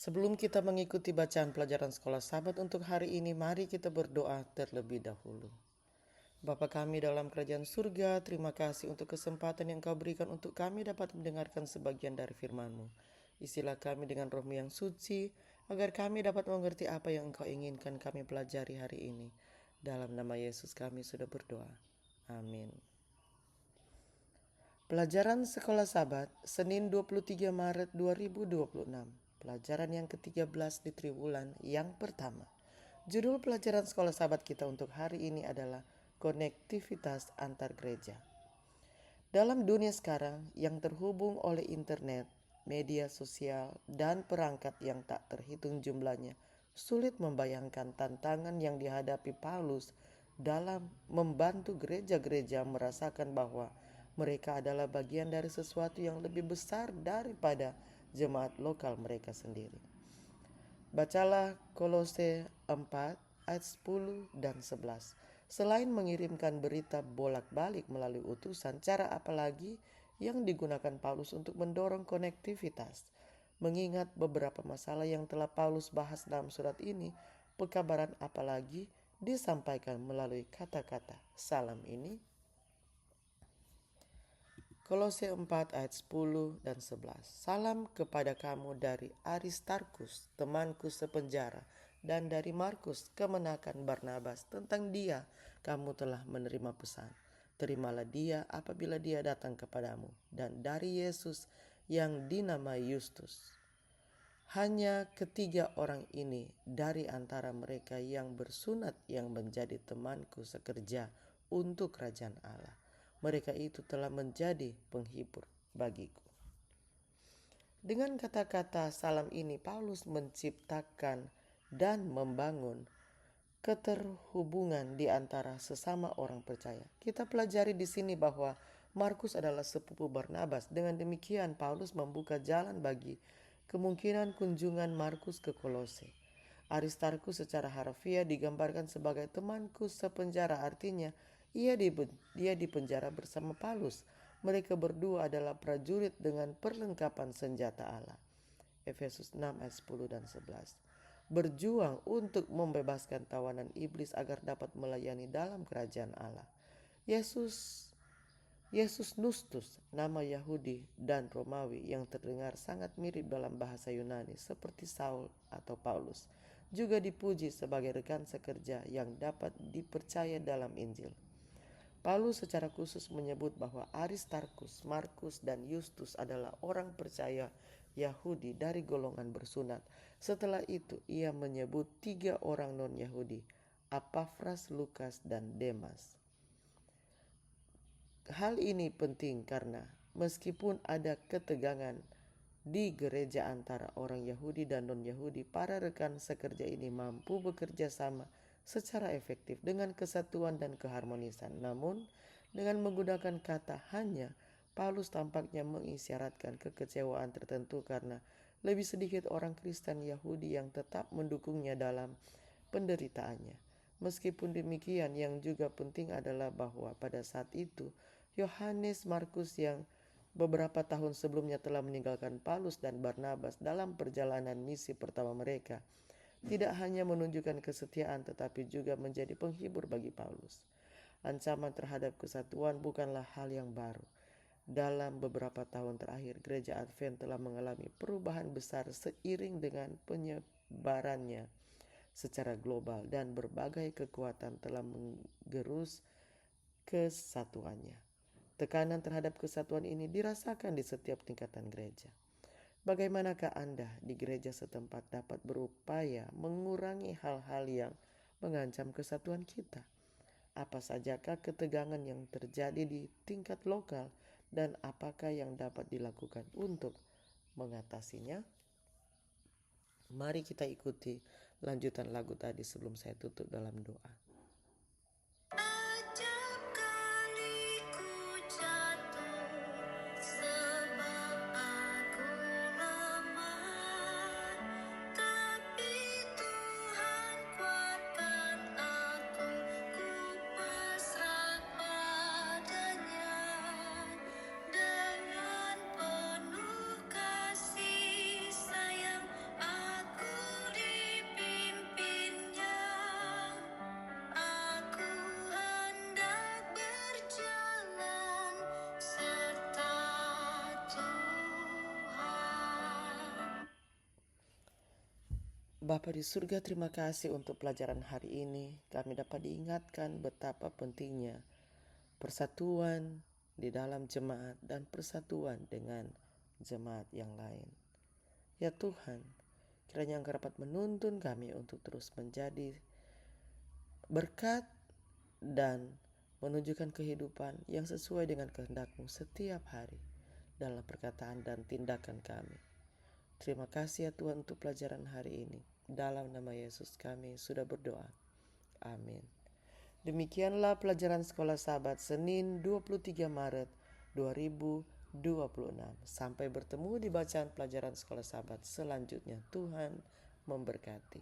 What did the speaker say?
Sebelum kita mengikuti bacaan pelajaran sekolah Sabat untuk hari ini, mari kita berdoa terlebih dahulu. Bapa kami dalam kerajaan surga, terima kasih untuk kesempatan yang Kau berikan untuk kami dapat mendengarkan sebagian dari firman-Mu. Isilah kami dengan roh-Mu yang suci, agar kami dapat mengerti apa yang Engkau inginkan kami pelajari hari ini. Dalam nama Yesus kami sudah berdoa. Amin. Pelajaran Sekolah Sabat, Senin 23 Maret 2026. Pelajaran yang ke-13 di triwulan yang pertama. Judul pelajaran Sekolah Sabat kita untuk hari ini adalah konektivitas antar gereja. Dalam dunia sekarang yang terhubung oleh internet, media sosial, dan perangkat yang tak terhitung jumlahnya, sulit membayangkan tantangan yang dihadapi Paulus dalam membantu gereja-gereja merasakan bahwa mereka adalah bagian dari sesuatu yang lebih besar daripada jemaat lokal mereka sendiri. Bacalah Kolose 4 ayat 10 dan 11. Selain mengirimkan berita bolak-balik melalui utusan, cara apalagi yang digunakan Paulus untuk mendorong konektivitas? Mengingat beberapa masalah yang telah Paulus bahas dalam surat ini, pekabaran apalagi disampaikan melalui kata-kata salam ini? Kolose 4 ayat 10 dan 11. Salam kepada kamu dari Aristarkus, temanku sepenjara, dan dari Markus, kemenakan Barnabas. Tentang dia, kamu telah menerima pesan. Terimalah dia apabila dia datang kepadamu. Dan dari Yesus yang dinamai Yustus. Hanya ketiga orang ini dari antara mereka yang bersunat yang menjadi temanku sekerja untuk kerajaan Allah. Mereka itu telah menjadi penghibur bagiku. Dengan kata-kata salam ini, Paulus menciptakan dan membangun keterhubungan di antara sesama orang percaya. Kita pelajari di sini bahwa Markus adalah sepupu Barnabas. Dengan demikian, Paulus membuka jalan bagi kemungkinan kunjungan Markus ke Kolose. Aristarkus secara harfiah digambarkan sebagai temanku sepenjara, artinya ia di penjara bersama Paulus. Mereka berdua adalah prajurit dengan perlengkapan senjata Allah. Efesus 6 ayat 10 dan 11. Berjuang untuk membebaskan tawanan iblis agar dapat melayani dalam kerajaan Allah. Yesus Nustus, nama Yahudi dan Romawi yang terdengar sangat mirip dalam bahasa Yunani seperti Saul atau Paulus, juga dipuji sebagai rekan sekerja yang dapat dipercaya dalam Injil. Paulus secara khusus menyebut bahwa Aristarkus, Markus, dan Yustus adalah orang percaya Yahudi dari golongan bersunat. Setelah itu ia menyebut 3 orang non-Yahudi, Epafras, Lukas, dan Demas. Hal ini penting karena meskipun ada ketegangan di gereja antara orang Yahudi dan non-Yahudi, para rekan sekerja ini mampu bekerja sama secara efektif dengan kesatuan dan keharmonisan. Namun, dengan menggunakan kata hanya, Paulus tampaknya mengisyaratkan kekecewaan tertentu karena lebih sedikit orang Kristen Yahudi yang tetap mendukungnya dalam penderitaannya. Meskipun demikian, yang juga penting adalah bahwa pada saat itu, Yohanes Markus yang beberapa tahun sebelumnya telah meninggalkan Paulus dan Barnabas dalam perjalanan misi pertama mereka, tidak hanya menunjukkan kesetiaan tetapi juga menjadi penghibur bagi Paulus. Ancaman terhadap kesatuan bukanlah hal yang baru. Dalam beberapa tahun terakhir, gereja Advent telah mengalami perubahan besar seiring dengan penyebarannya secara global dan berbagai kekuatan telah menggerus kesatuannya. Tekanan terhadap kesatuan ini dirasakan di setiap tingkatan gereja. Bagaimanakah Anda di gereja setempat dapat berupaya mengurangi hal-hal yang mengancam kesatuan kita? Apa sajakah ketegangan yang terjadi di tingkat lokal dan apakah yang dapat dilakukan untuk mengatasinya? Mari kita ikuti lanjutan lagu tadi sebelum saya tutup dalam doa. Bapa di surga, terima kasih untuk pelajaran hari ini. Kami dapat diingatkan betapa pentingnya persatuan di dalam jemaat dan persatuan dengan jemaat yang lain. Ya Tuhan, kiranya Engkau dapat menuntun kami untuk terus menjadi berkat dan menunjukkan kehidupan yang sesuai dengan kehendak-Mu setiap hari dalam perkataan dan tindakan kami. Terima kasih ya Tuhan untuk pelajaran hari ini. Dalam nama Yesus kami sudah berdoa. Amin. Demikianlah pelajaran Sekolah Sahabat Senin 23 Maret 2026. Sampai bertemu di bacaan pelajaran Sekolah Sahabat selanjutnya. Tuhan memberkati.